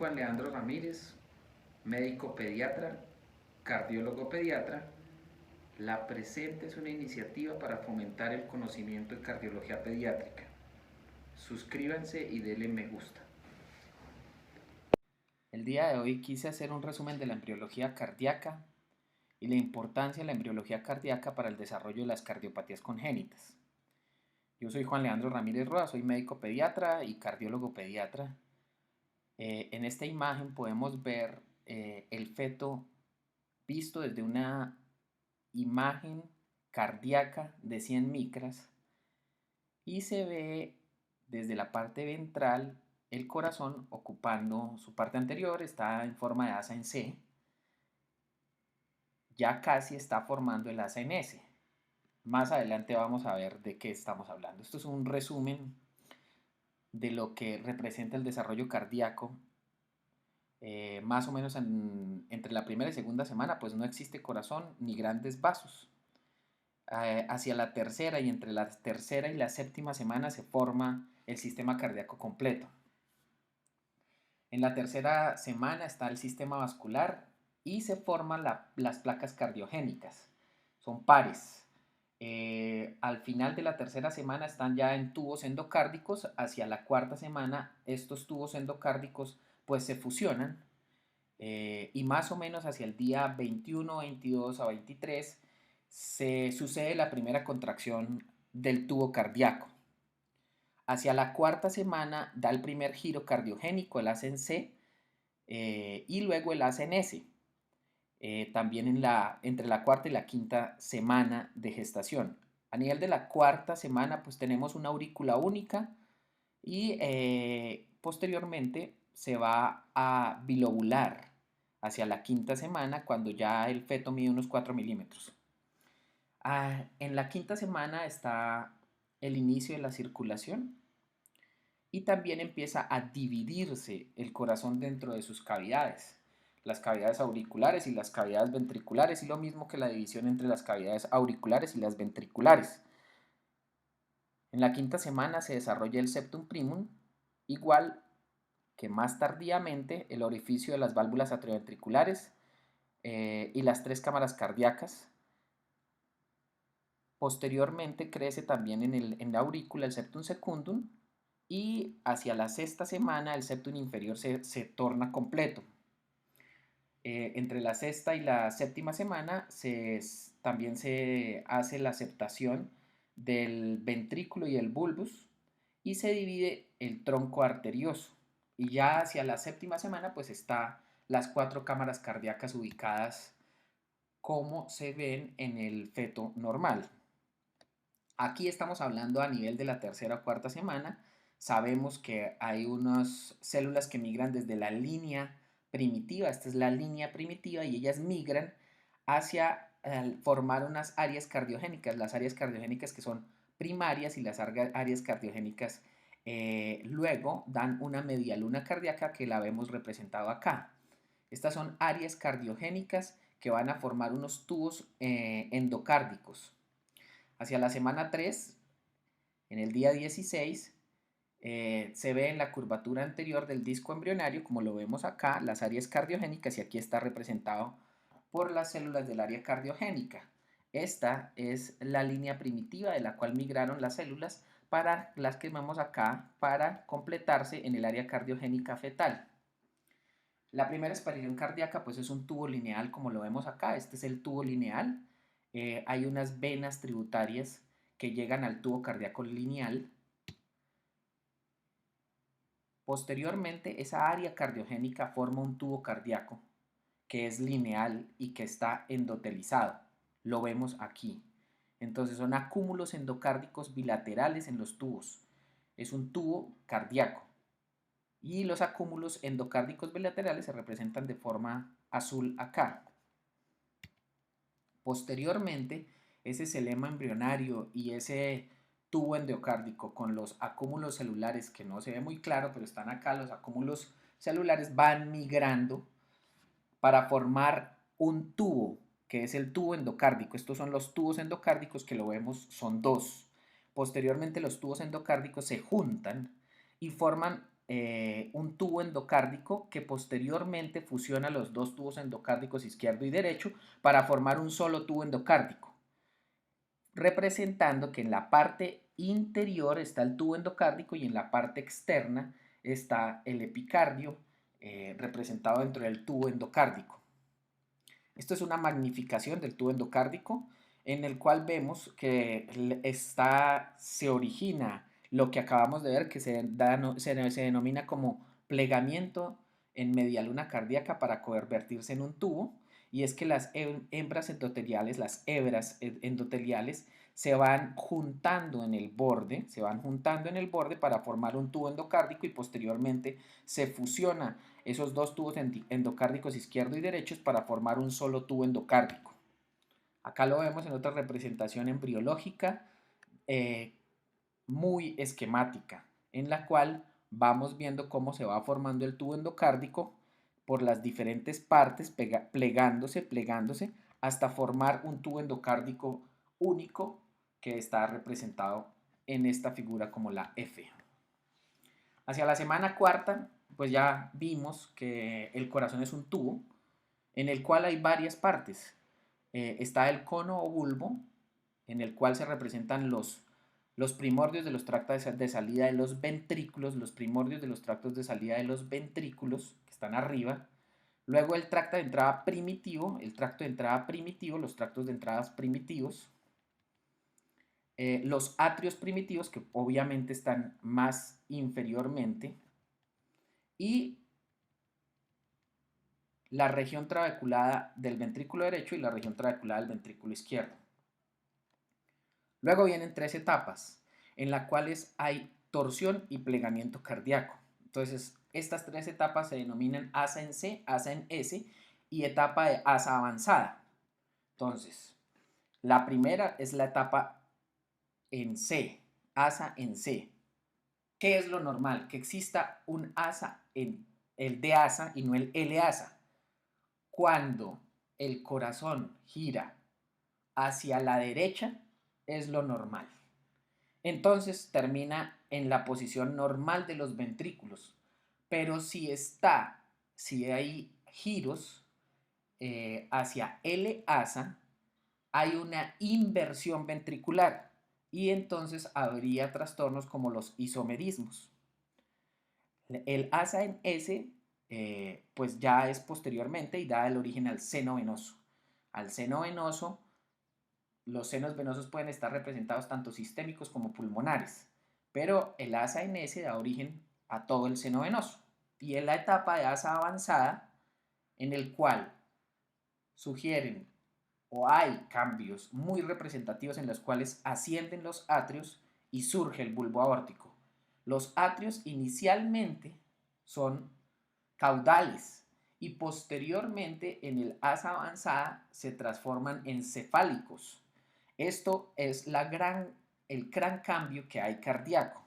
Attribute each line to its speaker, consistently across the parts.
Speaker 1: Juan Leandro Ramírez, médico pediatra, cardiólogo pediatra. La presente es una iniciativa para fomentar el conocimiento en cardiología pediátrica. Suscríbanse y denle me gusta. El día de hoy quise hacer un resumen de la embriología cardíaca y la importancia de la embriología cardíaca para el desarrollo de las cardiopatías congénitas. Yo soy Juan Leandro Ramírez Roa, soy médico pediatra y cardiólogo pediatra. En esta imagen podemos ver el feto visto desde una imagen cardíaca de 100 micras y se ve desde la parte ventral el corazón ocupando su parte anterior, está en forma de asa en C, ya casi está formando el asa en S. Más adelante vamos a ver de qué estamos hablando. Esto es un resumen de lo que representa el desarrollo cardíaco. Más o menos entre la primera y segunda semana pues no existe corazón ni grandes vasos. Hacia la tercera y entre la tercera y la séptima semana se forma el sistema cardíaco completo. En la tercera semana está el sistema vascular y se forman las placas cardiogénicas. Son pares. Al final de la tercera semana están ya en tubos endocárdicos. Hacia la cuarta semana estos tubos endocárdicos pues se fusionan y más o menos hacia el día 21, 22 a 23 se sucede la primera contracción del tubo cardíaco. Hacia la cuarta semana da el primer giro cardiogénico, el asa en C, y luego el asa en S. También entre la cuarta y la quinta semana de gestación. A nivel de la cuarta semana, pues tenemos una aurícula única y posteriormente se va a bilobular hacia la quinta semana cuando ya el feto mide unos 4 milímetros. En la quinta semana está el inicio de la circulación y también empieza a dividirse el corazón dentro de sus cavidades, las cavidades auriculares y las cavidades ventriculares, y lo mismo que la división entre las cavidades auriculares y las ventriculares. En la quinta semana se desarrolla el septum primum, igual que más tardíamente el orificio de las válvulas atrioventriculares y las 3 cámaras cardíacas. Posteriormente crece también en la aurícula el septum secundum y hacia la sexta semana el septum inferior se torna completo. Entre la sexta y la séptima semana también se hace la aceptación del ventrículo y el bulbus y se divide el tronco arterioso. Y ya hacia la séptima semana pues está las 4 cámaras cardíacas ubicadas como se ven en el feto normal. Aquí estamos hablando a nivel de la tercera o cuarta semana. Sabemos que hay unas células que migran desde la línea primitiva, esta es la línea primitiva, y ellas migran hacia formar unas áreas cardiogénicas, las áreas cardiogénicas que son primarias y las áreas cardiogénicas luego dan una medialuna cardíaca que la vemos representado acá. Estas son áreas cardiogénicas que van a formar unos tubos endocárdicos. Hacia la semana 3, en el día 16, se ve en la curvatura anterior del disco embrionario, como lo vemos acá, las áreas cardiogénicas, y aquí está representado por las células del área cardiogénica. Esta es la línea primitiva de la cual migraron las células para las que vemos acá para completarse en el área cardiogénica fetal. La primera expiración cardíaca pues es un tubo lineal como lo vemos acá, este es el tubo lineal. Hay unas venas tributarias que llegan al tubo cardíaco lineal. Posteriormente, esa área cardiogénica forma un tubo cardíaco que es lineal y que está endotelizado. Lo vemos aquí. Entonces son acúmulos endocárdicos bilaterales en los tubos. Es un tubo cardíaco. Y los acúmulos endocárdicos bilaterales se representan de forma azul acá. Posteriormente, ese celema embrionario y ese tubo endocárdico con los acúmulos celulares, que no se ve muy claro, pero están acá, los acúmulos celulares van migrando para formar un tubo, que es el tubo endocárdico. Estos son los tubos endocárdicos que lo vemos, son dos. Posteriormente los tubos endocárdicos se juntan y forman un tubo endocárdico que posteriormente fusiona los dos tubos endocárdicos izquierdo y derecho para formar un solo tubo endocárdico, representando que en la parte interior está el tubo endocárdico y en la parte externa está el epicardio, representado dentro del tubo endocárdico. Esto es una magnificación del tubo endocárdico en el cual vemos que se origina lo que acabamos de ver, que se denomina como plegamiento en media luna cardíaca para convertirse en un tubo, y es que las hembras endoteliales, las hebras endoteliales, se van juntando en el borde, para formar un tubo endocárdico y posteriormente se fusiona esos dos tubos endocárdicos izquierdo y derecho para formar un solo tubo endocárdico. Acá lo vemos en otra representación embriológica eh, muy esquemática, en la cual vamos viendo cómo se va formando el tubo endocárdico por las diferentes partes, plegándose, hasta formar un tubo endocárdico único que está representado en esta figura como la F. Hacia la semana cuarta, pues ya vimos que el corazón es un tubo en el cual hay varias partes. Está el cono o bulbo, en el cual se representan los primordios de los tractos de salida de los ventrículos, los primordios de los tractos de salida de los ventrículos, que están arriba. Luego el tracto de entrada primitivo, los tractos de entradas primitivos, los atrios primitivos, que obviamente están más inferiormente, y la región trabeculada del ventrículo derecho y la región trabeculada del ventrículo izquierdo. Luego vienen tres etapas, en las cuales hay torsión y plegamiento cardíaco. Entonces, estas tres etapas se denominan asa en C, asa en S y etapa de asa avanzada. Entonces, la primera es la etapa en C, asa en C. ¿Qué es lo normal? Que exista un asa en el D asa y no el L asa. Cuando el corazón gira hacia la derecha, es lo normal. Entonces termina en la posición normal de los ventrículos. Pero si hay giros hacia L asa, hay una inversión ventricular y entonces habría trastornos como los isomerismos. El asa en S pues ya es posteriormente y da el origen al seno venoso. Al seno venoso, los senos venosos pueden estar representados tanto sistémicos como pulmonares, pero el asa en S da origen a todo el seno venoso. Y en la etapa de asa avanzada, en el cual sugieren o hay cambios muy representativos en los cuales ascienden los atrios y surge el bulbo aórtico. Los atrios inicialmente son caudales y posteriormente en el asa avanzada se transforman en cefálicos. Esto es el gran cambio que hay cardíaco.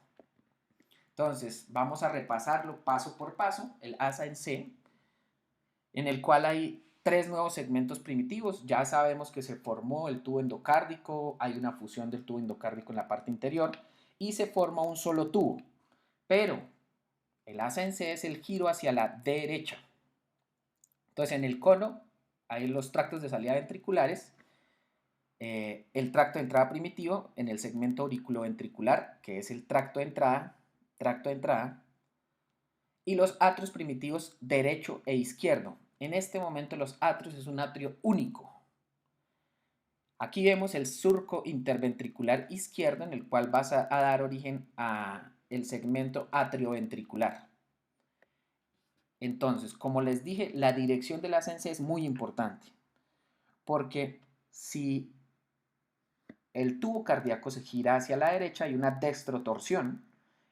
Speaker 1: Entonces, vamos a repasarlo paso por paso, el asa en C, en el cual hay tres nuevos segmentos primitivos. Ya sabemos que se formó el tubo endocárdico, hay una fusión del tubo endocárdico en la parte interior y se forma un solo tubo. Pero el asa en C es el giro hacia la derecha. Entonces, en el cono hay los tractos de salida ventriculares, el tracto de entrada primitivo en el segmento auriculoventricular, que es el tracto de entrada, y los atrios primitivos derecho e izquierdo. En este momento los atrios es un atrio único. Aquí vemos el surco interventricular izquierdo en el cual vas a dar origen a el segmento atrioventricular. Entonces, como les dije, la dirección de la ascensión es muy importante, porque si el tubo cardíaco se gira hacia la derecha, hay una dextrotorsión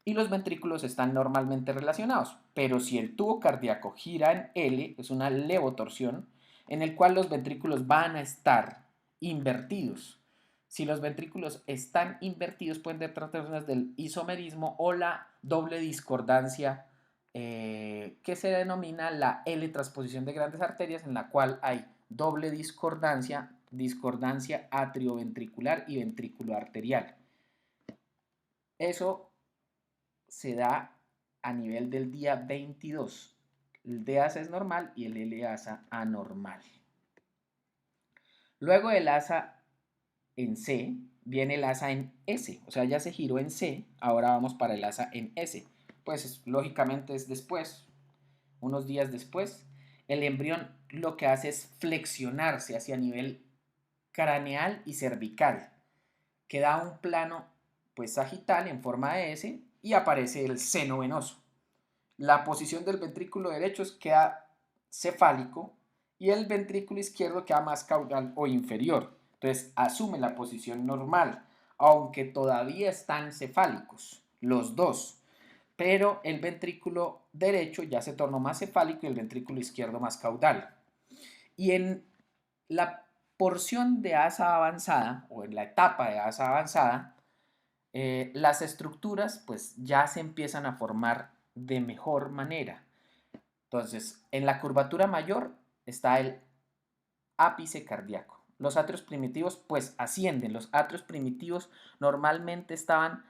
Speaker 1: y los ventrículos están normalmente relacionados. Pero si el tubo cardíaco gira en L, es una levotorsión, en el cual los ventrículos van a estar invertidos. Si los ventrículos están invertidos, pueden ser trastornos del isomerismo o la doble discordancia, que se denomina la L transposición de grandes arterias, en la cual hay doble discordancia atrioventricular y ventrículo arterial. Eso se da a nivel del día 22. El D-asa es normal y el L-asa anormal. Luego del asa en C, viene el asa en S. O sea, ya se giró en C, ahora vamos para el asa en S. Pues lógicamente es después, unos días después. El embrión lo que hace es flexionarse hacia nivel craneal y cervical, que da un plano pues sagital en forma de S y aparece el seno venoso. La posición del ventrículo derecho queda cefálico y el ventrículo izquierdo queda más caudal o inferior. Entonces asume la posición normal, aunque todavía están cefálicos los dos. Pero el ventrículo derecho ya se tornó más cefálico y el ventrículo izquierdo más caudal. Y en la porción de asa avanzada o en la etapa de asa avanzada, las estructuras pues ya se empiezan a formar de mejor manera. Entonces, en la curvatura mayor está el ápice cardíaco. Los atrios primitivos pues ascienden. Los atrios primitivos normalmente estaban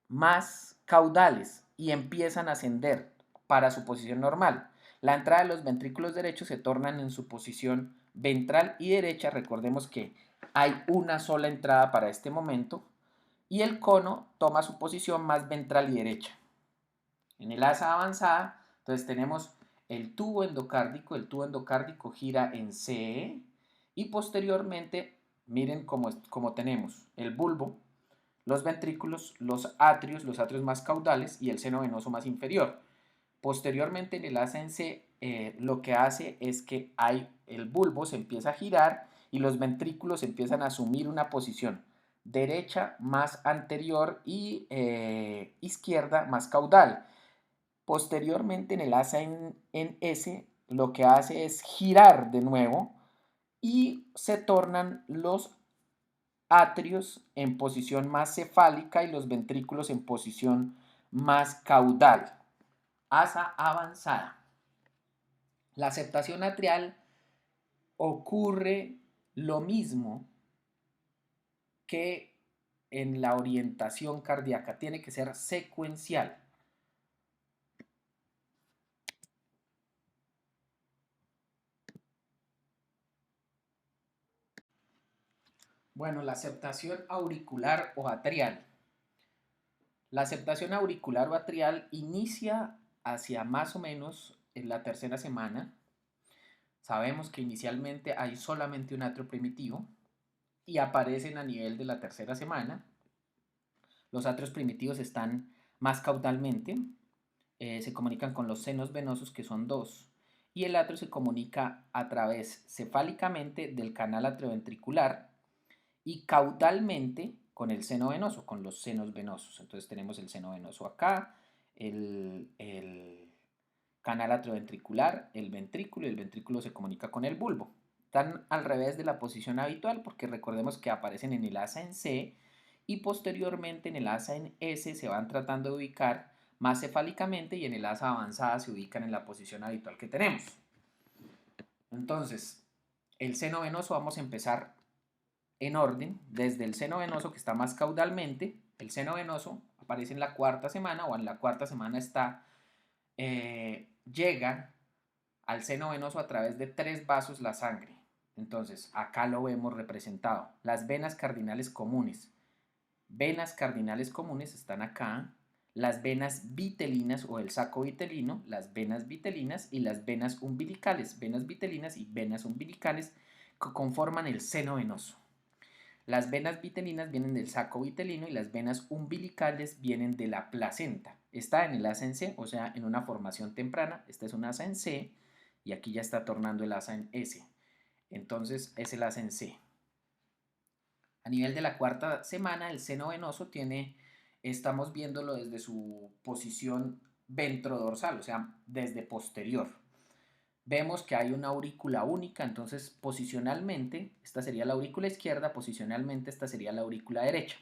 Speaker 1: más caudales y empiezan a ascender para su posición normal. La entrada de los ventrículos derechos se tornan en su posición ventral y derecha. Recordemos que hay una sola entrada para este momento y el cono toma su posición más ventral y derecha. En el asa avanzada, entonces tenemos el tubo endocárdico gira en C y posteriormente, miren cómo tenemos el bulbo, los ventrículos, los atrios más caudales y el seno venoso más inferior. Posteriormente en el asa en C, lo que hace es que el bulbo se empieza a girar y los ventrículos empiezan a asumir una posición derecha más anterior y izquierda más caudal. Posteriormente en el asa en S, lo que hace es girar de nuevo y se tornan los atrios en posición más cefálica y los ventrículos en posición más caudal. Asa avanzada. La aceptación atrial ocurre lo mismo que en la orientación cardíaca. Tiene que ser secuencial. Bueno, la aceptación auricular o atrial. La aceptación auricular o atrial inicia hacia más o menos en la tercera semana. Sabemos que inicialmente hay solamente un atrio primitivo y aparecen a nivel de la tercera semana. Los atrios primitivos están más caudalmente, se comunican con los senos venosos que son dos y el atrio se comunica a través cefálicamente del canal atrioventricular y caudalmente con el seno venoso, con los senos venosos. Entonces tenemos el seno venoso acá, el canal atrioventricular, el ventrículo y el ventrículo se comunica con el bulbo. Están al revés de la posición habitual porque recordemos que aparecen en el asa en C y posteriormente en el asa en S se van tratando de ubicar más cefálicamente y en el asa avanzada se ubican en la posición habitual que tenemos. Entonces, el seno venoso vamos a empezar en orden desde el seno venoso que está más caudalmente. El seno venoso aparece en la cuarta semana o en la cuarta semana llega al seno venoso a través de 3 vasos la sangre. Entonces, acá lo vemos representado. Las venas cardinales comunes. Venas cardinales comunes están acá. Las venas vitelinas o el saco vitelino, las venas vitelinas y las venas umbilicales. Venas vitelinas y venas umbilicales que conforman el seno venoso. Las venas vitelinas vienen del saco vitelino y las venas umbilicales vienen de la placenta. Está en el asa en C, o sea, en una formación temprana. Esta es un asa en C y aquí ya está tornando el asa en S. Entonces es el asa en C. A nivel de la cuarta semana, el seno venoso estamos viéndolo desde su posición ventrodorsal, o sea, desde posterior. Vemos que hay una aurícula única, entonces posicionalmente, esta sería la aurícula izquierda, posicionalmente esta sería la aurícula derecha.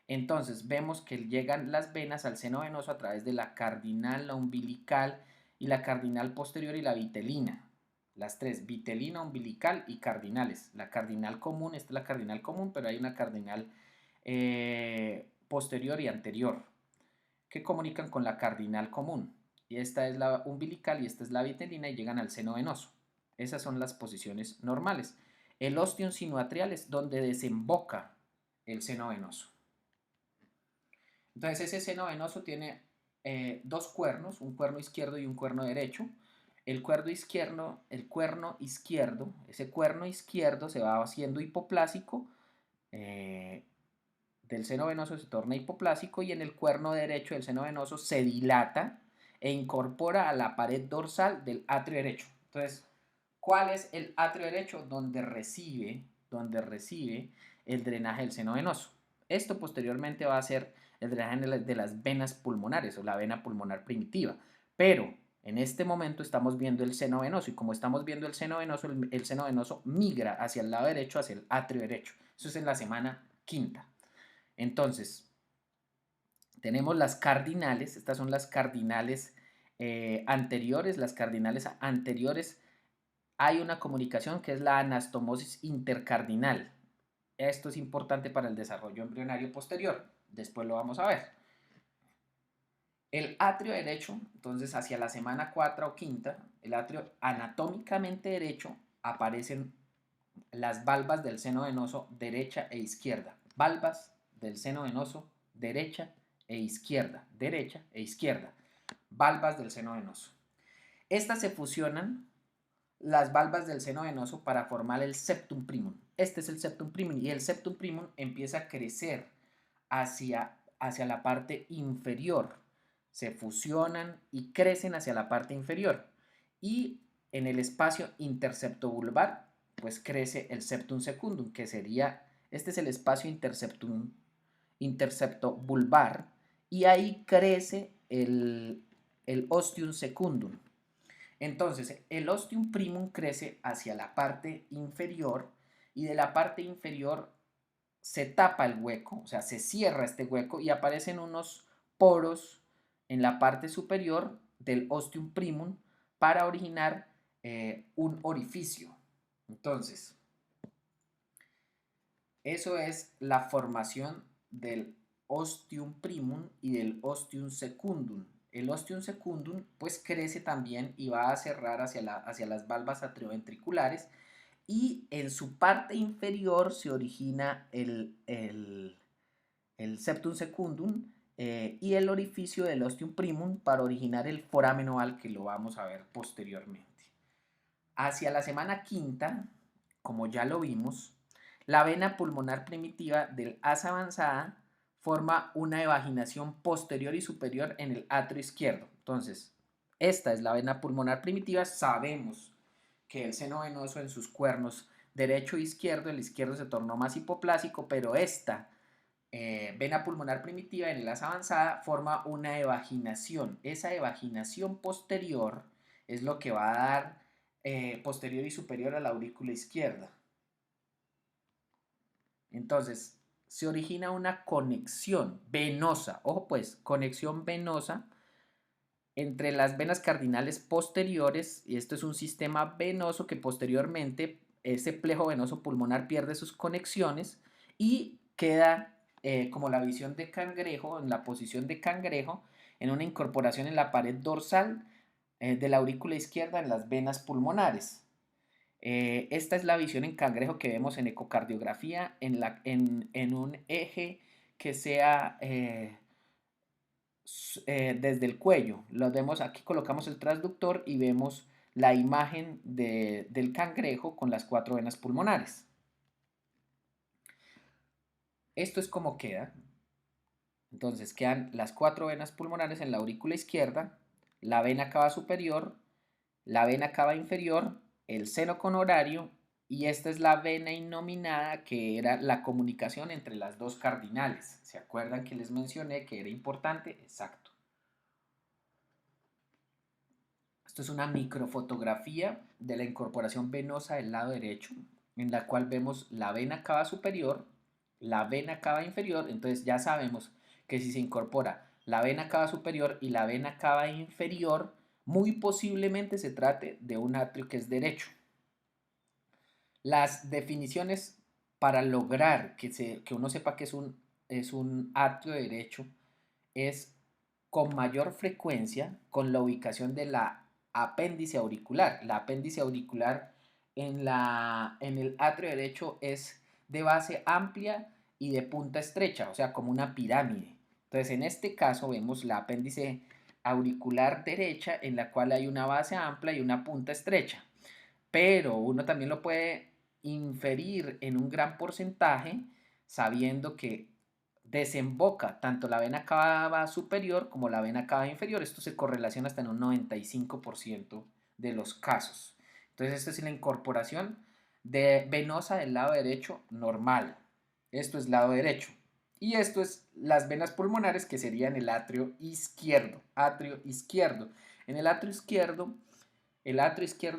Speaker 1: Entonces vemos que llegan las venas al seno venoso a través de la cardinal, la umbilical y la cardinal posterior y la vitelina. Las tres, vitelina, umbilical y cardinales. La cardinal común, esta es la cardinal común, pero hay una cardinal posterior y anterior. que comunican con la cardinal común. Y esta es la umbilical y esta es la vitelina y llegan al seno venoso. Esas son las posiciones normales. El ostium sinoatrial es donde desemboca el seno venoso. Entonces ese seno venoso tiene dos cuernos, un cuerno izquierdo y un cuerno derecho. El cuerno izquierdo, ese cuerno izquierdo se va haciendo hipoplásico, del seno venoso se torna hipoplásico y en el cuerno derecho del seno venoso se dilata e incorpora a la pared dorsal del atrio derecho. Entonces, ¿cuál es el atrio derecho? Donde recibe el drenaje del seno venoso. Esto posteriormente va a ser el drenaje de las venas pulmonares o la vena pulmonar primitiva. Pero en este momento estamos viendo el seno venoso y como estamos viendo el seno venoso, el seno venoso migra hacia el lado derecho, hacia el atrio derecho. Eso es en la semana quinta. Entonces, tenemos las cardinales, estas son las cardinales anteriores. Las cardinales anteriores hay una comunicación que es la anastomosis intercardinal. Esto es importante para el desarrollo embrionario posterior. Después lo vamos a ver. El atrio derecho, entonces hacia la semana 4 o quinta, el atrio anatómicamente derecho, aparecen las valvas del seno venoso derecha e izquierda. Valvas del seno venoso derecha e izquierda. Derecha e izquierda. Valvas del seno venoso. Estas se fusionan, las valvas del seno venoso, para formar el septum primum. Este es el septum primum y el septum primum empieza a crecer hacia la parte inferior. Se fusionan y crecen hacia la parte inferior. Y en el espacio interseptobulbar, pues crece el septum secundum, que sería, este es el espacio interseptobulbar, y ahí crece el ostium secundum. Entonces, el ostium primum crece hacia la parte inferior y de la parte inferior se tapa el hueco, o sea, se cierra este hueco y aparecen unos poros en la parte superior del ostium primum para originar un orificio. Entonces, eso es la formación del ostium primum y del ostium secundum. El ostium secundum pues crece también y va a cerrar hacia las valvas atrioventriculares y en su parte inferior se origina el septum secundum y el orificio del ostium primum para originar el foramen oval, que lo vamos a ver posteriormente. Hacia la semana quinta, como ya lo vimos, la vena pulmonar primitiva del asa avanzada forma una evaginación posterior y superior en el atrio izquierdo. Entonces, esta es la vena pulmonar primitiva. Sabemos que el seno venoso en sus cuernos derecho e izquierdo, el izquierdo se tornó más hipoplásico, pero esta vena pulmonar primitiva en el asa avanzada forma una evaginación. Esa evaginación posterior es lo que va a dar posterior y superior a la aurícula izquierda. Entonces, se origina una conexión venosa, ojo pues, conexión venosa entre las venas cardinales posteriores, y esto es un sistema venoso que posteriormente ese plejo venoso pulmonar pierde sus conexiones y queda como la visión de cangrejo, en la posición de cangrejo, en una incorporación en la pared dorsal de la aurícula izquierda en las venas pulmonares. Esta es la visión en cangrejo que vemos en ecocardiografía en un eje que sea desde el cuello. Lo vemos aquí, colocamos el transductor y vemos la imagen del cangrejo con las 4 venas pulmonares. Esto es como queda. Entonces quedan las 4 venas pulmonares en la aurícula izquierda, la vena cava superior, la vena cava inferior, el seno conorario y esta es la vena innominada, que era la comunicación entre las dos cardinales. ¿Se acuerdan que les mencioné que era importante? Exacto. Esto es una microfotografía de la incorporación venosa del lado derecho, en la cual vemos la vena cava superior, la vena cava inferior. Entonces ya sabemos que si se incorpora la vena cava superior y la vena cava inferior, muy posiblemente se trate de un atrio que es derecho. Las definiciones para lograr que uno sepa que es un atrio derecho es con mayor frecuencia con la ubicación de la apéndice auricular. La apéndice auricular en el atrio derecho es de base amplia y de punta estrecha, o sea, como una pirámide. Entonces, en este caso vemos la apéndice auricular derecha en la cual hay una base amplia y una punta estrecha. Pero uno también lo puede inferir en un gran porcentaje sabiendo que desemboca tanto la vena cava superior como la vena cava inferior. Esto se correlaciona hasta en un 95% de los casos. Entonces, esta es la incorporación de venosa del lado derecho normal. Esto es lado derecho. Y esto es las venas pulmonares que serían el atrio izquierdo. Atrio izquierdo. En el atrio izquierdo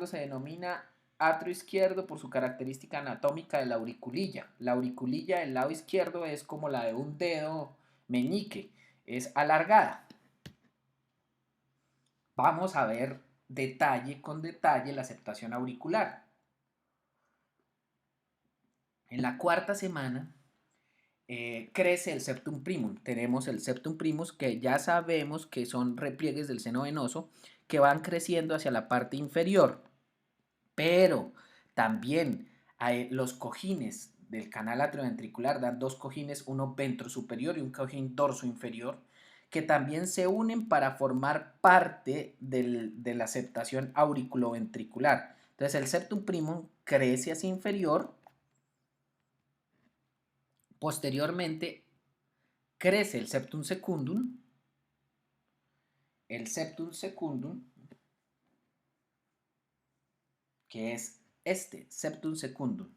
Speaker 1: se denomina atrio izquierdo por su característica anatómica de la auriculilla. La auriculilla del lado izquierdo es como la de un dedo meñique, es alargada. Vamos a ver detalle con detalle la aceptación auricular. En la cuarta semana crece el septum primum. Tenemos el septum primus que ya sabemos que son repliegues del seno venoso que van creciendo hacia la parte inferior. Pero también hay los cojines del canal atrioventricular dan dos cojines, uno ventrosuperior y un cojín dorso-inferior, que también se unen para formar parte de la septación auriculoventricular. Entonces el septum primum crece hacia inferior, posteriormente crece el septum secundum, que es este septum secundum,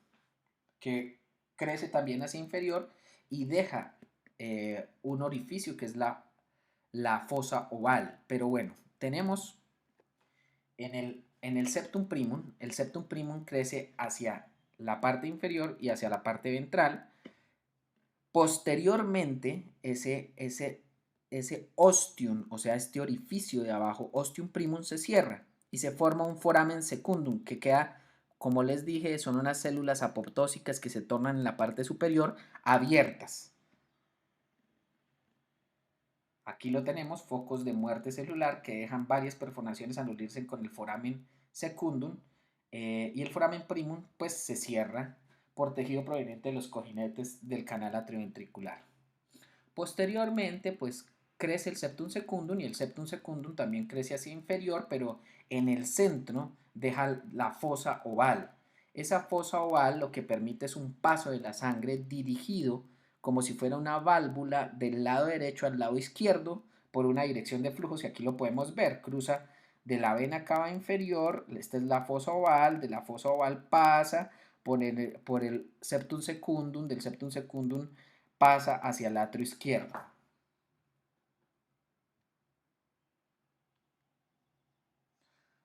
Speaker 1: que crece también hacia inferior y deja un orificio que es la fosa oval. Pero bueno, tenemos en el septum primum crece hacia la parte inferior y hacia la parte ventral. Posteriormente, ese ostium, o sea, este orificio de abajo, ostium primum, se cierra y se forma un foramen secundum que queda, como les dije, son unas células apoptósicas que se tornan en la parte superior abiertas. Aquí lo tenemos, focos de muerte celular que dejan varias perforaciones al unirse con el foramen secundum y el foramen primum pues se cierra por tejido proveniente de los cojinetes del canal atrioventricular. Posteriormente, pues crece el septum secundum y el septum secundum también crece hacia inferior, pero en el centro deja la fosa oval. Esa fosa oval lo que permite es un paso de la sangre dirigido como si fuera una válvula del lado derecho al lado izquierdo por una dirección de flujos y aquí lo podemos ver, cruza de la vena cava inferior, esta es la fosa oval, de la fosa oval pasa por el septum secundum, del septum secundum pasa hacia el atrio izquierdo.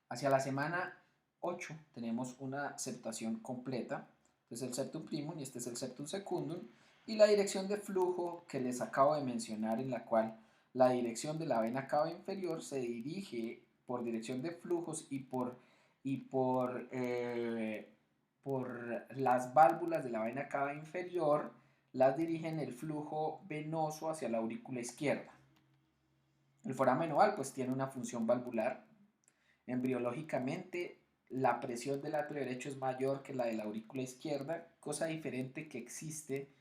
Speaker 1: Hacia la semana 8 tenemos una septación completa. Este es el septum primum y este es el septum secundum. Y la dirección de flujo que les acabo de mencionar, en la cual la dirección de la vena cava inferior se dirige por dirección de flujos por las válvulas de la vena cava inferior, las dirigen el flujo venoso hacia la aurícula izquierda. El foramen oval pues tiene una función valvular. Embriológicamente, la presión del atrio derecho es mayor que la de la aurícula izquierda, cosa diferente que existe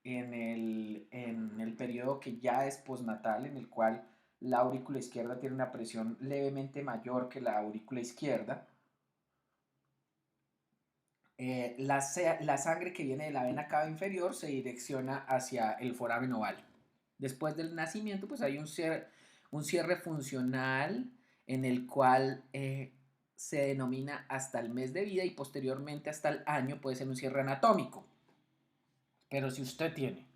Speaker 1: en el periodo que ya es postnatal, en el cual la aurícula izquierda tiene una presión levemente mayor que la aurícula izquierda. La sangre que viene de la vena cava inferior se direcciona hacia el foramen oval. Después del nacimiento, pues hay un cierre funcional en el cual se denomina hasta el mes de vida y posteriormente hasta el año puede ser un cierre anatómico. Pero si usted tiene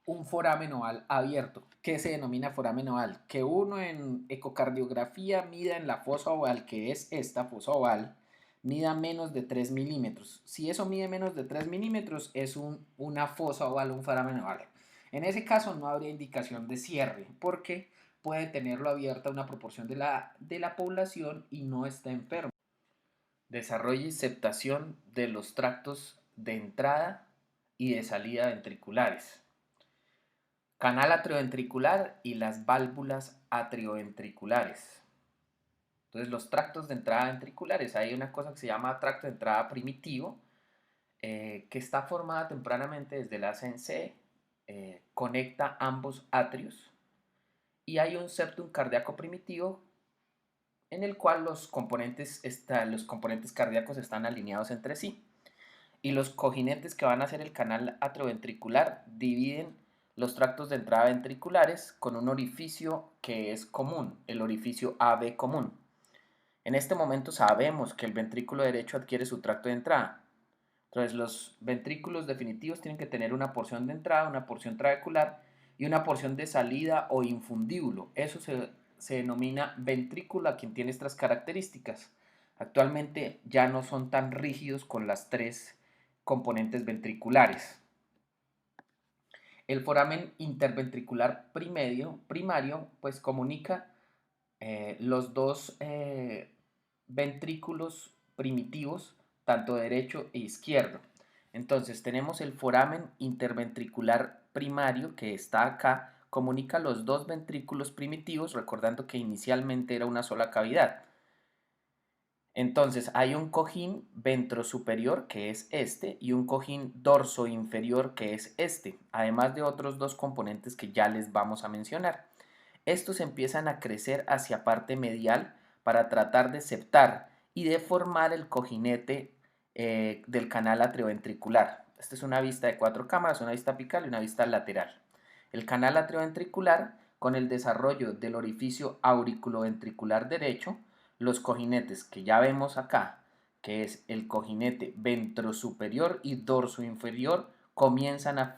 Speaker 1: un foramen oval abierto, ¿qué se denomina foramen oval? Que uno en ecocardiografía mida en la fosa oval, que es esta fosa oval, mida menos de 3 milímetros. Si eso mide menos de 3 milímetros, es una fosa oval, un foramen oval. En ese caso no habría indicación de cierre, porque puede tenerlo abierta una proporción de la población y no está enfermo. Desarrollo y septación de los tractos de entrada y de salida ventriculares. Canal atrioventricular y las válvulas atrioventriculares. Entonces, los tractos de entrada ventriculares, hay una cosa que se llama tracto de entrada primitivo, que está formada tempranamente desde la CNC, conecta ambos atrios, y hay un septum cardíaco primitivo en el cual los componentes cardíacos están alineados entre sí. Y los cojinetes que van a hacer el canal atrioventricular dividen los tractos de entrada ventriculares con un orificio que es común, el orificio AB común. En este momento sabemos que el ventrículo derecho adquiere su tracto de entrada. Entonces los ventrículos definitivos tienen que tener una porción de entrada, una porción trabecular y una porción de salida o infundíbulo. Eso se denomina ventrículo a quien tiene estas características. Actualmente ya no son tan rígidos con las tres componentes ventriculares. El foramen interventricular primario pues comunica los dos ventrículos primitivos, tanto derecho e izquierdo. Entonces tenemos el foramen interventricular primario que está acá, comunica los dos ventrículos primitivos, recordando que inicialmente era una sola cavidad. Entonces hay un cojín ventrosuperior que es este y un cojín dorso inferior que es este, además de otros dos componentes que ya les vamos a mencionar. Estos empiezan a crecer hacia parte medial para tratar de septar y de formar el cojinete del canal atrioventricular. Esta es una vista de 4 cámaras, una vista apical y una vista lateral. El canal atrioventricular, con el desarrollo del orificio auriculoventricular derecho, los cojinetes que ya vemos acá, que es el cojinete ventrosuperior y dorso inferior, comienzan a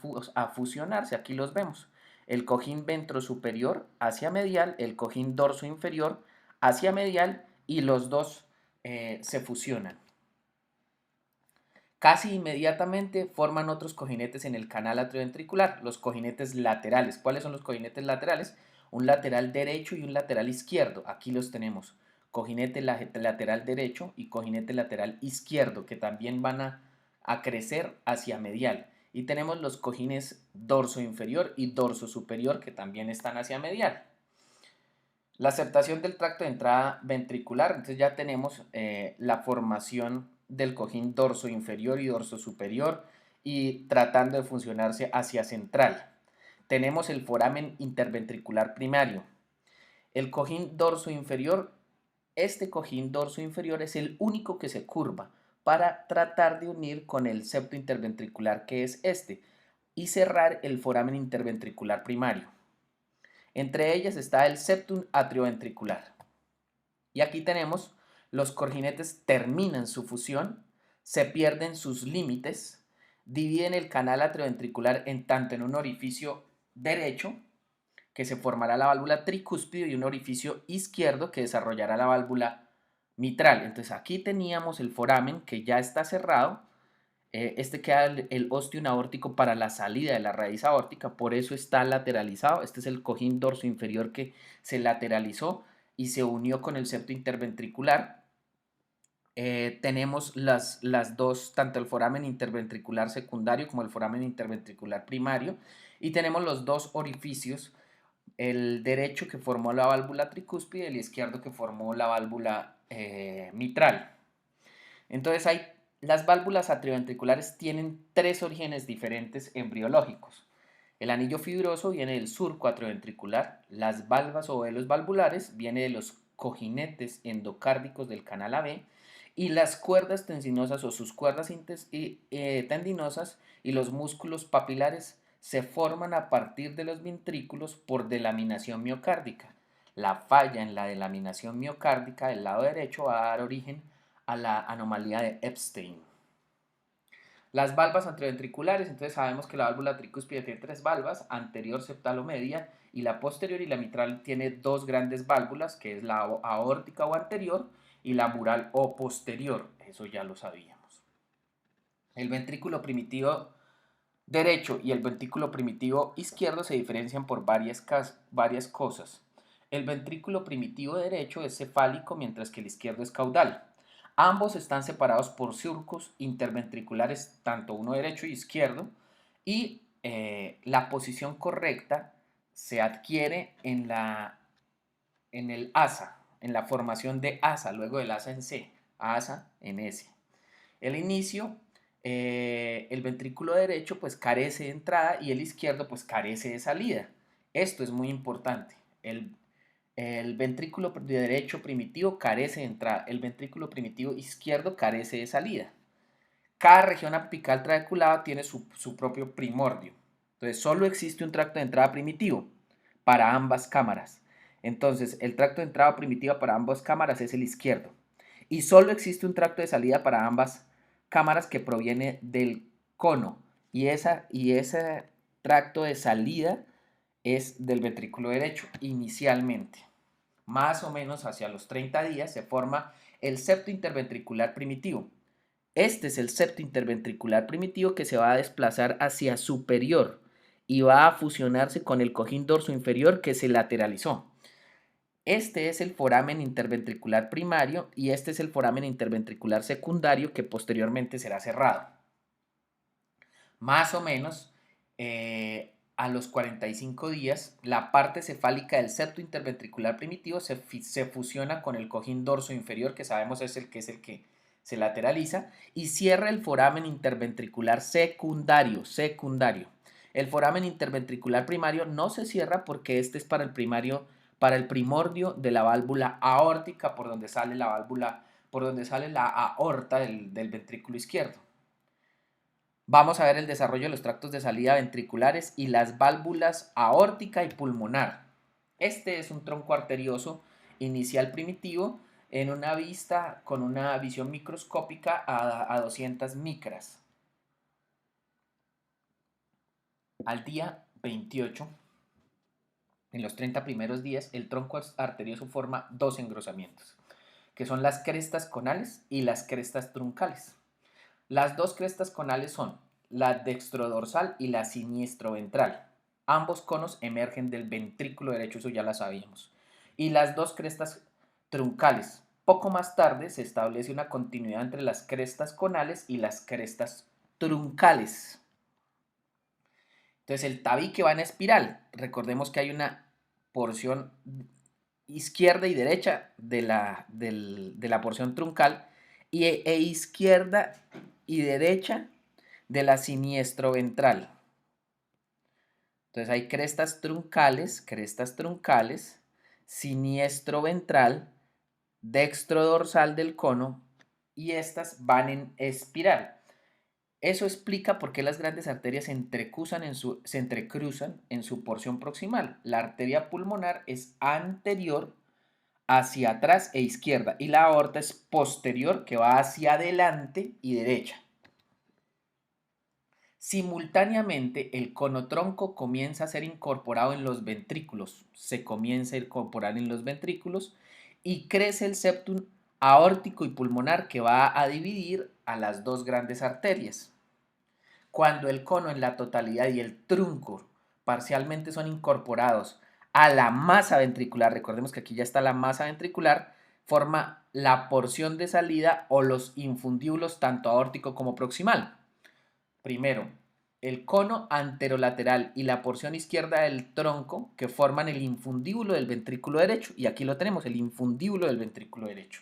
Speaker 1: fusionarse. Aquí los vemos. El cojín ventrosuperior hacia medial, el cojín dorso inferior hacia medial, y los dos se fusionan. Casi inmediatamente forman otros cojinetes en el canal atrioventricular, los cojinetes laterales. ¿Cuáles son los cojinetes laterales? Un lateral derecho y un lateral izquierdo. Aquí los tenemos. Cojinete lateral derecho y cojinete lateral izquierdo, que también van a crecer hacia medial. Y tenemos los cojines dorso inferior y dorso superior, que también están hacia medial. La aceptación del tracto de entrada ventricular, entonces ya tenemos la formación del cojín dorso inferior y dorso superior y tratando de funcionarse hacia central. Tenemos el foramen interventricular primario. El cojín dorso inferior, este cojín dorso inferior es el único que se curva para tratar de unir con el septo interventricular que es este y cerrar el foramen interventricular primario. Entre ellas está el septum atrioventricular. Y aquí tenemos los cojinetes terminan su fusión, se pierden sus límites, dividen el canal atrioventricular en un orificio derecho, que se formará la válvula tricúspide, y un orificio izquierdo que desarrollará la válvula mitral. Entonces aquí teníamos el foramen que ya está cerrado. Este queda el ostium aórtico para la salida de la raíz aórtica, por eso está lateralizado. Este es el cojín dorso inferior que se lateralizó y se unió con el septo interventricular. Tenemos las dos, tanto el foramen interventricular secundario como el foramen interventricular primario, y tenemos los dos orificios, el derecho que formó la válvula tricúspide y el izquierdo que formó la válvula mitral. Entonces las válvulas atrioventriculares tienen tres orígenes diferentes embriológicos. El anillo fibroso viene del surco atrioventricular, las valvas o velos valvulares viene de los cojinetes endocárdicos del canal AB, y las cuerdas tendinosas o sus cuerdas tendinosas y los músculos papilares se forman a partir de los ventrículos por delaminación miocárdica. La falla en la delaminación miocárdica del lado derecho va a dar origen a la anomalía de Epstein. Las valvas atrioventriculares, entonces sabemos que la válvula tricúspide tiene tres valvas, anterior, septal o media, y la posterior y la mitral tiene dos grandes válvulas, que es la aórtica o anterior y la mural o posterior. Eso ya lo sabíamos. El ventrículo primitivo derecho y el ventrículo primitivo izquierdo se diferencian por varias cosas. El ventrículo primitivo derecho es cefálico, mientras que el izquierdo es caudal. Ambos están separados por surcos interventriculares, tanto uno derecho y izquierdo, y la posición correcta se adquiere en el asa, en la formación de asa, luego del asa en C, asa en S. El inicio, el ventrículo derecho pues carece de entrada y el izquierdo pues carece de salida. Esto es muy importante. El ventrículo derecho primitivo carece de entrada, el ventrículo primitivo izquierdo carece de salida. Cada región apical trabeculada tiene su propio primordio. Entonces, solo existe un tracto de entrada primitivo para ambas cámaras. Entonces, el tracto de entrada primitiva para ambas cámaras es el izquierdo. Y solo existe un tracto de salida para ambas cámaras que proviene del cono. Y ese tracto de salida es del ventrículo derecho inicialmente. Más o menos hacia los 30 días se forma el septo interventricular primitivo. Este es el septo interventricular primitivo que se va a desplazar hacia superior y va a fusionarse con el cojín dorso inferior que se lateralizó. Este es el foramen interventricular primario y este es el foramen interventricular secundario que posteriormente será cerrado. Más o menos a los 45 días, la parte cefálica del septo interventricular primitivo se fusiona con el cojín dorso inferior, que sabemos es el que se lateraliza, y cierra el foramen interventricular secundario. El foramen interventricular primario no se cierra porque este es para el primordio de la válvula aórtica, por donde sale la aorta del ventrículo izquierdo. Vamos a ver el desarrollo de los tractos de salida ventriculares y las válvulas aórtica y pulmonar. Este es un tronco arterioso inicial primitivo en una vista con una visión microscópica a 200 micras. Al día 28, en los 30 primeros días, el tronco arterioso forma dos engrosamientos, que son las crestas conales y las crestas truncales. Las dos crestas conales son la dextrodorsal y la siniestroventral. Ambos conos emergen del ventrículo derecho, eso ya la sabíamos. Y las dos crestas truncales. Poco más tarde se establece una continuidad entre las crestas conales y las crestas truncales. Entonces el tabique va en espiral. Recordemos que hay una porción izquierda y derecha de la porción truncal e izquierda y derecha de la siniestro ventral. Entonces hay crestas truncales, siniestro ventral, dextro dorsal del cono y estas van en espiral. Eso explica por qué las grandes arterias se entrecruzan en su porción proximal. La arteria pulmonar es anterior hacia atrás e izquierda y la aorta es posterior que va hacia adelante y derecha. Simultáneamente, el conotronco comienza a ser incorporado en los ventrículos, se comienza a incorporar en los ventrículos y crece el septum aórtico y pulmonar que va a dividir a las dos grandes arterias. Cuando el cono en la totalidad y el trunco parcialmente son incorporados a la masa ventricular, recordemos que aquí ya está la masa ventricular, forma la porción de salida o los infundíbulos tanto aórtico como proximal. Primero, el cono anterolateral y la porción izquierda del tronco que forman el infundíbulo del ventrículo derecho. Y aquí lo tenemos, el infundíbulo del ventrículo derecho.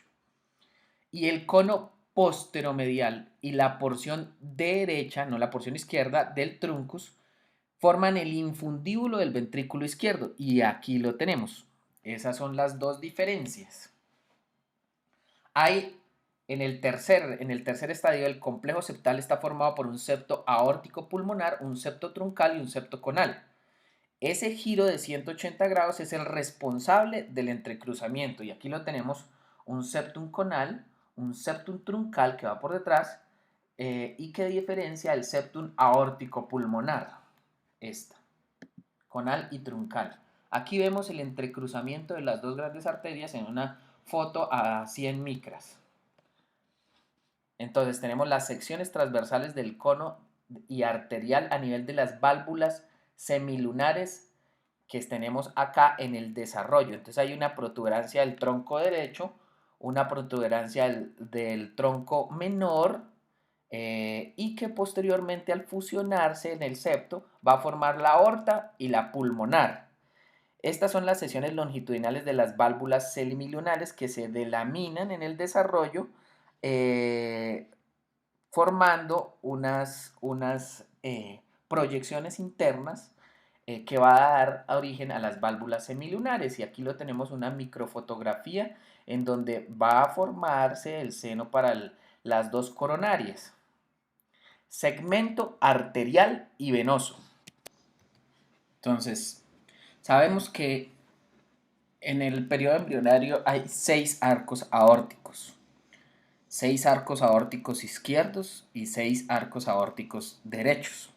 Speaker 1: Y el cono posteromedial y la porción derecha, no la porción izquierda, del truncus, forman el infundíbulo del ventrículo izquierdo. Y aquí lo tenemos. Esas son las dos diferencias. Hay en el tercer estadio, el complejo septal está formado por un septo aórtico pulmonar, un septo truncal y un septo conal. Ese giro de 180 grados es el responsable del entrecruzamiento. Y aquí lo tenemos, un septum conal, un septum truncal que va por detrás y que diferencia el septum aórtico pulmonar. Esta, conal y truncal. Aquí vemos el entrecruzamiento de las dos grandes arterias en una foto a 100 micras. Entonces tenemos las secciones transversales del cono y arterial a nivel de las válvulas semilunares que tenemos acá en el desarrollo. Entonces hay una protuberancia del tronco derecho, una protuberancia del tronco menor y que posteriormente al fusionarse en el septo va a formar la aorta y la pulmonar. Estas son las secciones longitudinales de las válvulas semilunares que se delaminan en el desarrollo, formando unas proyecciones internas que va a dar origen a las válvulas semilunares. Y aquí lo tenemos una microfotografía en donde va a formarse el seno para las dos coronarias. Segmento arterial y venoso. Entonces, sabemos que en el periodo embrionario hay 6 arcos aórticos. 6 arcos aórticos izquierdos y 6 arcos aórticos derechos.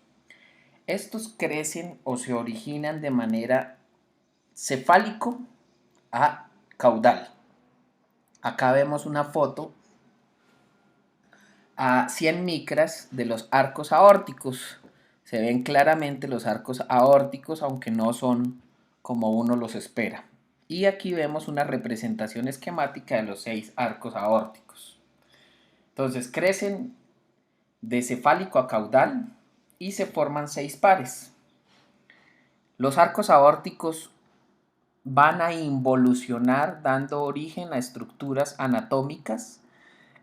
Speaker 1: Estos crecen o se originan de manera cefálico a caudal. Acá vemos una foto a 100 micras de los arcos aórticos. Se ven claramente los arcos aórticos, aunque no son como uno los espera. Y aquí vemos una representación esquemática de los 6 arcos aórticos. Entonces crecen de cefálico a caudal y se forman 6 pares. Los arcos aórticos van a involucionar dando origen a estructuras anatómicas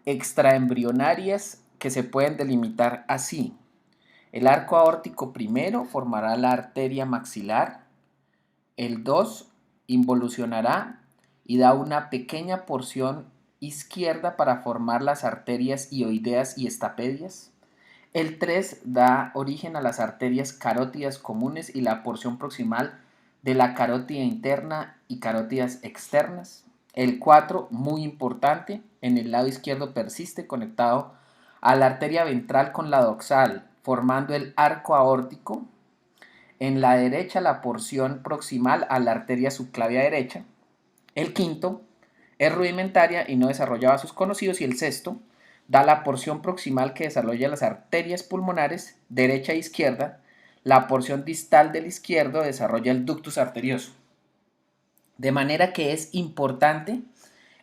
Speaker 1: extraembrionarias que se pueden delimitar así. El arco aórtico primero formará la arteria maxilar, el 2 involucionará y da una pequeña porción izquierda para formar las arterias hioideas y estapedias. El 3 da origen a las arterias carótidas comunes y la porción proximal de la carótida interna y carótidas externas. El 4, muy importante, en el lado izquierdo persiste conectado a la arteria ventral con la dorsal, formando el arco aórtico. En la derecha, la porción proximal a la arteria subclavia derecha. El 5 es rudimentaria y no desarrolla vasos conocidos. Y el 6 da la porción proximal que desarrolla las arterias pulmonares derecha e izquierda. La porción distal del izquierdo desarrolla el ductus arterioso. De manera que es importante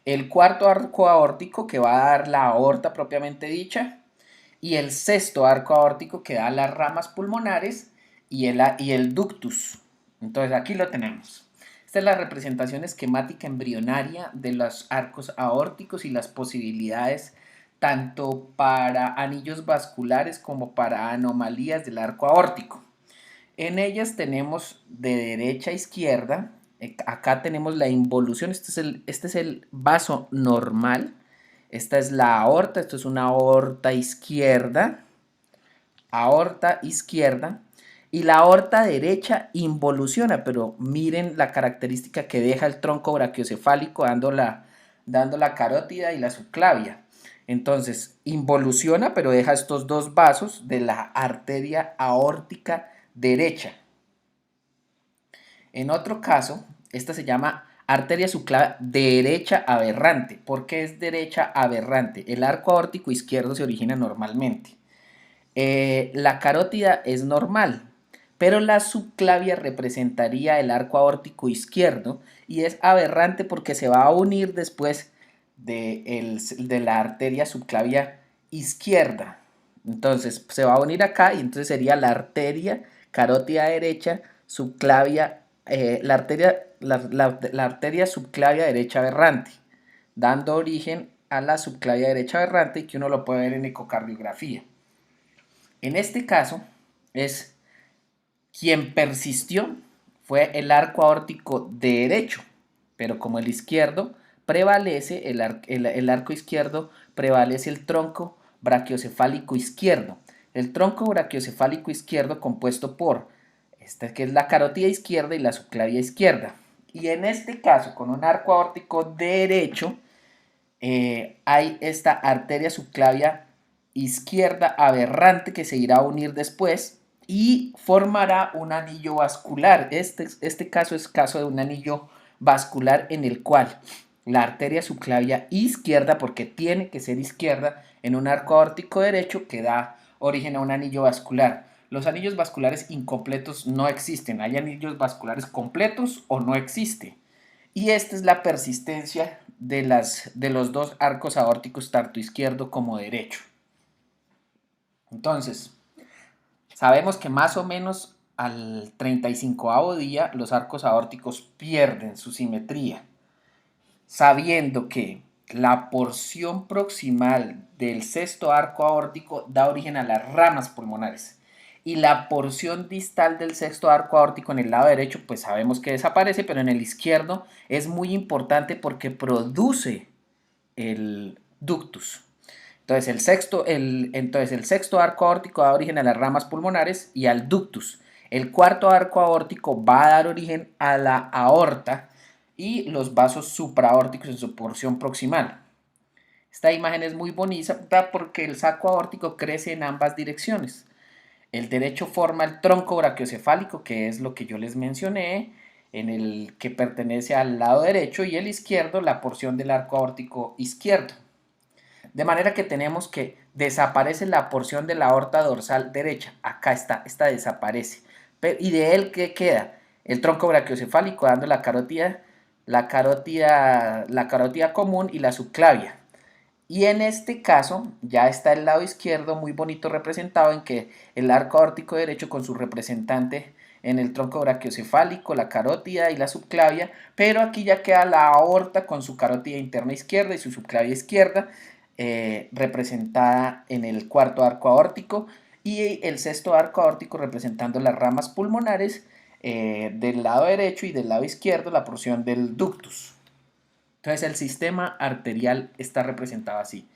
Speaker 1: el 4 arco aórtico que va a dar la aorta propiamente dicha y el 6 arco aórtico que da las ramas pulmonares y el ductus. Entonces aquí lo tenemos. Esta es la representación esquemática embrionaria de los arcos aórticos y las posibilidades tanto para anillos vasculares como para anomalías del arco aórtico. En ellas tenemos de derecha a izquierda, acá tenemos la involución, este es el vaso normal, esta es la aorta, esto es una aorta izquierda, y la aorta derecha involuciona, pero miren la característica que deja el tronco brachiocefálico dando la carótida y la subclavia. Entonces, involuciona, pero deja estos dos vasos de la arteria aórtica derecha. En otro caso, esta se llama arteria subclavia derecha aberrante. ¿Por qué es derecha aberrante? El arco aórtico izquierdo se origina normalmente. La carótida es normal, pero la subclavia representaría el arco aórtico izquierdo y es aberrante porque se va a unir después de la arteria subclavia izquierda. Entonces se va a unir acá y entonces sería la arteria carótida derecha subclavia, la arteria subclavia derecha aberrante, dando origen a la subclavia derecha aberrante y que uno lo puede ver en ecocardiografía. En este caso, quien persistió fue el arco aórtico derecho, pero como el izquierdo prevalece, el arco izquierdo prevalece el tronco brachiocefálico izquierdo. El tronco brachiocefálico izquierdo compuesto por esta que es la carótida izquierda y la subclavia izquierda. Y en este caso, con un arco aórtico derecho, hay esta arteria subclavia izquierda aberrante que se irá a unir después y formará un anillo vascular. Este caso es caso de un anillo vascular en el cual la arteria subclavia izquierda, porque tiene que ser izquierda, en un arco aórtico derecho que da origen a un anillo vascular. Los anillos vasculares incompletos no existen, hay anillos vasculares completos o no existe. Y esta es la persistencia de los dos arcos aórticos, tanto izquierdo como derecho. Entonces, sabemos que más o menos al 35º día, los arcos aórticos pierden su simetría, sabiendo que la porción proximal del sexto arco aórtico da origen a las ramas pulmonares y la porción distal del sexto arco aórtico en el lado derecho pues sabemos que desaparece, pero en el izquierdo es muy importante porque produce el ductus. Entonces el sexto arco aórtico da origen a las ramas pulmonares y al ductus. El cuarto arco aórtico va a dar origen a la aorta y los vasos supraaórticos en su porción proximal. Esta imagen es muy bonita porque el saco aórtico crece en ambas direcciones. El derecho forma el tronco brachiocefálico, que es lo que yo les mencioné, en el que pertenece al lado derecho, y el izquierdo la porción del arco aórtico izquierdo. De manera que tenemos que desaparece la porción de la aorta dorsal derecha. Acá está, esta desaparece. ¿Y de él qué queda? El tronco brachiocefálico dando la carótida común y la subclavia. Y en este caso ya está el lado izquierdo muy bonito representado en que el arco aórtico derecho con su representante en el tronco brachiocefálico, la carótida y la subclavia, pero aquí ya queda la aorta con su carótida interna izquierda y su subclavia izquierda, representada en el cuarto arco aórtico, y el sexto arco aórtico representando las ramas pulmonares del lado derecho y del lado izquierdo la porción del ductus. Entonces el sistema arterial está representado así.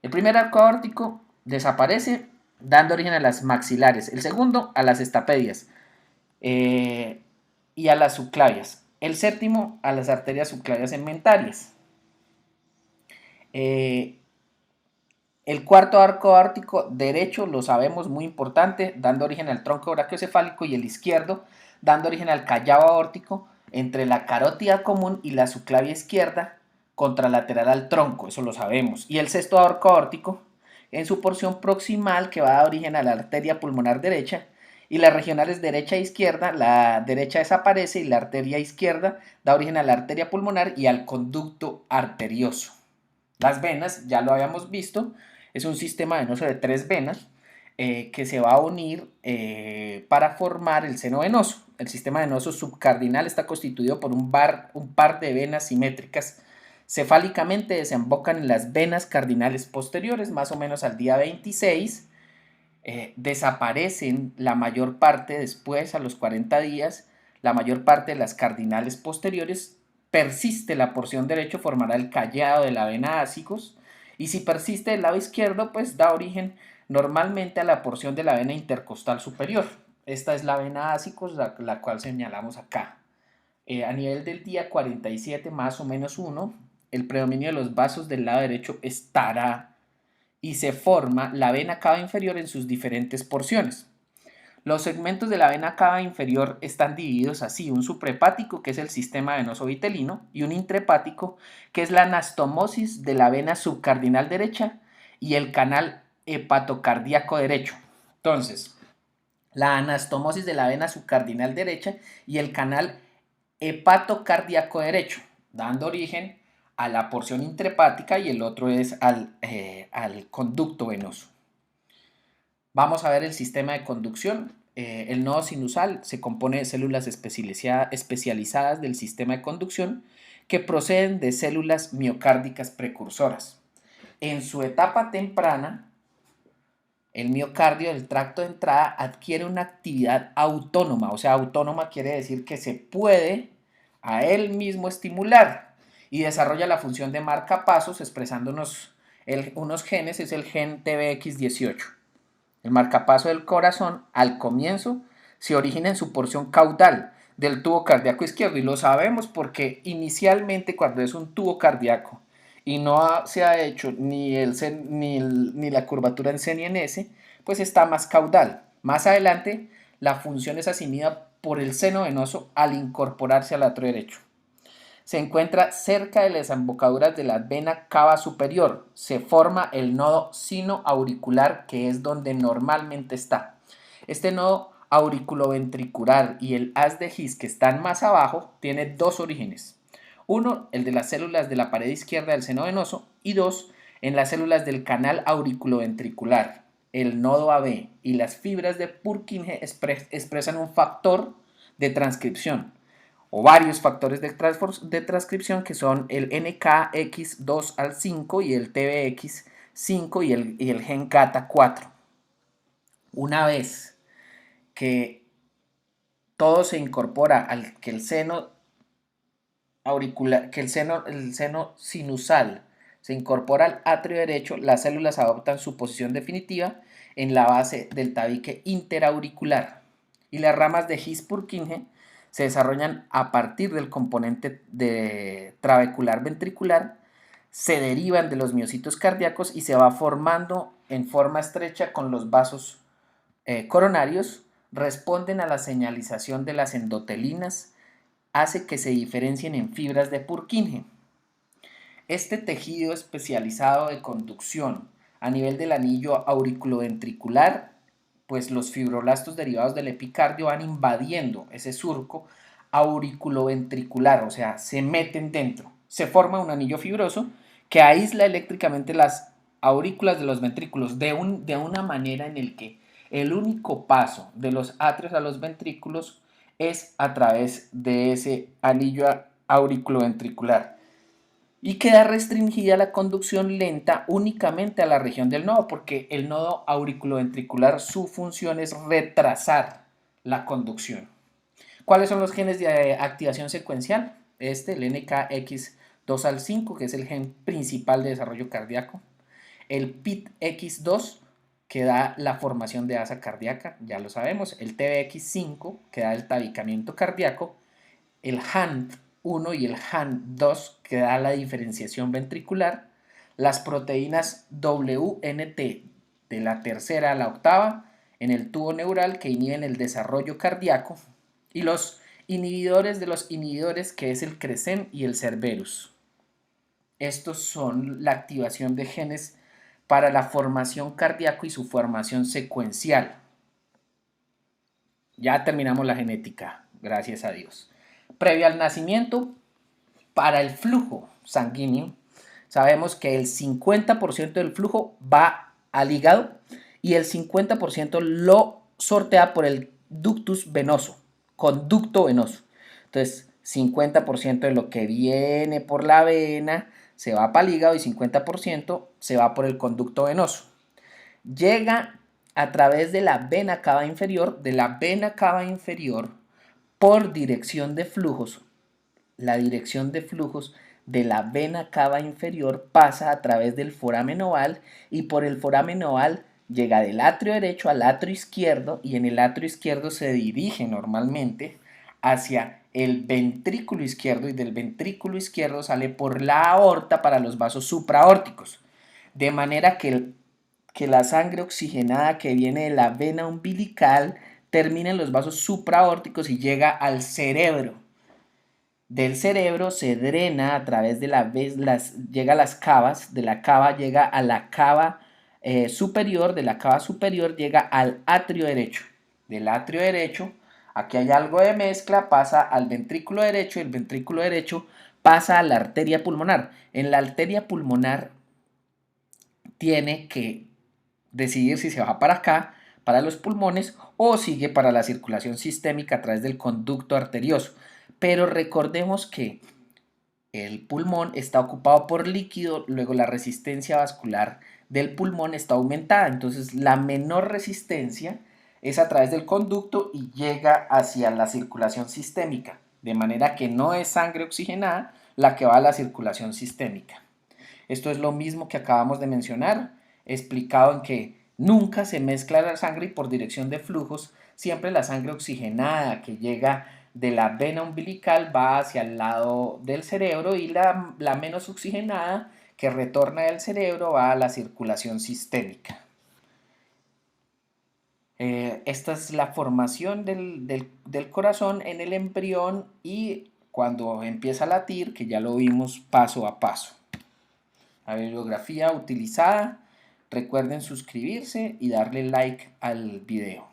Speaker 1: El primer arco aórtico desaparece dando origen a las maxilares, el segundo a las estapedias y a las subclavias, el séptimo a las arterias subclavias segmentarias. El cuarto arco aórtico derecho, lo sabemos, muy importante, dando origen al tronco brachiocefálico, y el izquierdo, dando origen al callado aórtico entre la carótida común y la subclavia izquierda, contralateral al tronco, eso lo sabemos. Y el sexto arco aórtico, en su porción proximal, que va a dar origen a la arteria pulmonar derecha, y las regionales derecha e izquierda, la derecha desaparece y la arteria izquierda da origen a la arteria pulmonar y al conducto arterioso. Las venas, ya lo habíamos visto, es un sistema venoso de 3 venas que se va a unir para formar el seno venoso. El sistema venoso subcardinal está constituido por un par de venas simétricas. Cefálicamente desembocan en las venas cardinales posteriores, más o menos al día 26. Desaparecen la mayor parte después, a los 40 días, la mayor parte de las cardinales posteriores. Persiste la porción derecho, formará el callado de la vena ásicos, y si persiste del lado izquierdo, pues da origen normalmente a la porción de la vena intercostal superior. Esta es la vena ásicos, la cual señalamos acá. A nivel del día 47 más o menos 1, el predominio de los vasos del lado derecho estará y se forma la vena cava inferior en sus diferentes porciones. Los segmentos de la vena cava inferior están divididos así: un suprahepático, que es el sistema venoso vitelino, y un intrahepático, que es la anastomosis de la vena subcardinal derecha y el canal hepatocardíaco derecho. Entonces, la anastomosis de la vena subcardinal derecha y el canal hepatocardíaco derecho, dando origen a la porción intrahepática, y el otro es al conducto venoso. Vamos a ver el sistema de conducción. El nodo sinusal se compone de células especializadas del sistema de conducción que proceden de células miocárdicas precursoras. En su etapa temprana, el miocardio del tracto de entrada adquiere una actividad autónoma, o sea, autónoma quiere decir que se puede a él mismo estimular, y desarrolla la función de marcapasos expresando unos genes, es el gen TBX18. El marcapaso del corazón al comienzo se origina en su porción caudal del tubo cardíaco izquierdo, y lo sabemos porque inicialmente cuando es un tubo cardíaco y no se ha hecho ni la curvatura en C ni en S, pues está más caudal. Más adelante la función es asumida por el seno venoso al incorporarse al atrio derecho. Se encuentra cerca de las embocaduras de la vena cava superior. Se forma el nodo sinoauricular, que es donde normalmente está. Este nodo auriculoventricular y el haz de His, que están más abajo, tiene dos orígenes. Uno, el de las células de la pared izquierda del seno venoso, y dos, en las células del canal auriculoventricular. el nodo AB y las fibras de Purkinje expresan un factor de transcripción o varios factores de transcripción que son el NKX2 al 5 y el TBX5 y el gen GATA4. Una vez que todo se incorpora al que el seno auricular, que el seno sinusal se incorpora al atrio derecho, las células adoptan su posición definitiva en la base del tabique interauricular y las ramas de His-Purkinje se desarrollan a partir del componente de trabecular ventricular, se derivan de los miocitos cardíacos y se va formando en forma estrecha con los vasos coronarios, responden a la señalización de las endotelinas, hace que se diferencien en fibras de Purkinje. Este tejido especializado de conducción a nivel del anillo auriculoventricular, pues los fibroblastos derivados del epicardio van invadiendo ese surco auriculoventricular, o sea, se meten dentro. Se forma un anillo fibroso que aísla eléctricamente las aurículas de los ventrículos de una manera en el que el único paso de los atrios a los ventrículos es a través de ese anillo auriculoventricular y queda restringida la conducción lenta únicamente a la región del nodo, porque el nodo auriculoventricular su función es retrasar la conducción. ¿Cuáles son los genes de activación secuencial? El NKX2 al 5, que es el gen principal de desarrollo cardíaco. El PITX2, que da la formación de asa cardíaca, ya lo sabemos. El TBX5, que da el tabicamiento cardíaco. El HANT1 y el HANT2, que da la diferenciación ventricular. Las proteínas WNT de la tercera a la octava en el tubo neural, que inhiben el desarrollo cardíaco. Y los inhibidores de los inhibidores, que es el CRESEM y el Cerberus. Estos son la activación de genes para la formación cardíaco y su formación secuencial. Ya terminamos la genética, gracias a Dios. Previo al nacimiento, para el flujo sanguíneo, sabemos que el 50% del flujo va al hígado y el 50% lo sortea por el ductus venoso, conducto venoso. Entonces, 50% de lo que viene por la vena se va para el hígado y 50% se va por el conducto venoso. Llega a través de la vena cava inferior, por dirección de flujos. La dirección de flujos de la vena cava inferior pasa a través del foramen oval y por el foramen oval llega del atrio derecho al atrio izquierdo y en el atrio izquierdo se dirige normalmente hacia el ventrículo izquierdo y del ventrículo izquierdo sale por la aorta para los vasos supraórticos. De manera que la sangre oxigenada que viene de la vena umbilical termina en los vasos supraórticos y llega al cerebro. Del cerebro se drena a través de llega a las cavas, de la cava llega a la cava superior, de la cava superior llega al atrio derecho. Del atrio derecho, aquí hay algo de mezcla, pasa al ventrículo derecho y el ventrículo derecho pasa a la arteria pulmonar. En la arteria pulmonar tiene que decidir si se va para acá, para los pulmones, o sigue para la circulación sistémica a través del conducto arterioso. Pero recordemos que el pulmón está ocupado por líquido, luego la resistencia vascular del pulmón está aumentada, entonces la menor resistencia es a través del conducto y llega hacia la circulación sistémica, de manera que no es sangre oxigenada la que va a la circulación sistémica. Esto es lo mismo que acabamos de mencionar, explicado en que nunca se mezcla la sangre y por dirección de flujos, siempre la sangre oxigenada que llega de la vena umbilical va hacia el lado del cerebro y la menos oxigenada que retorna del cerebro va a la circulación sistémica. Esta es la formación del corazón en el embrión y cuando empieza a latir, que ya lo vimos paso a paso. La bibliografía utilizada, recuerden suscribirse y darle like al video.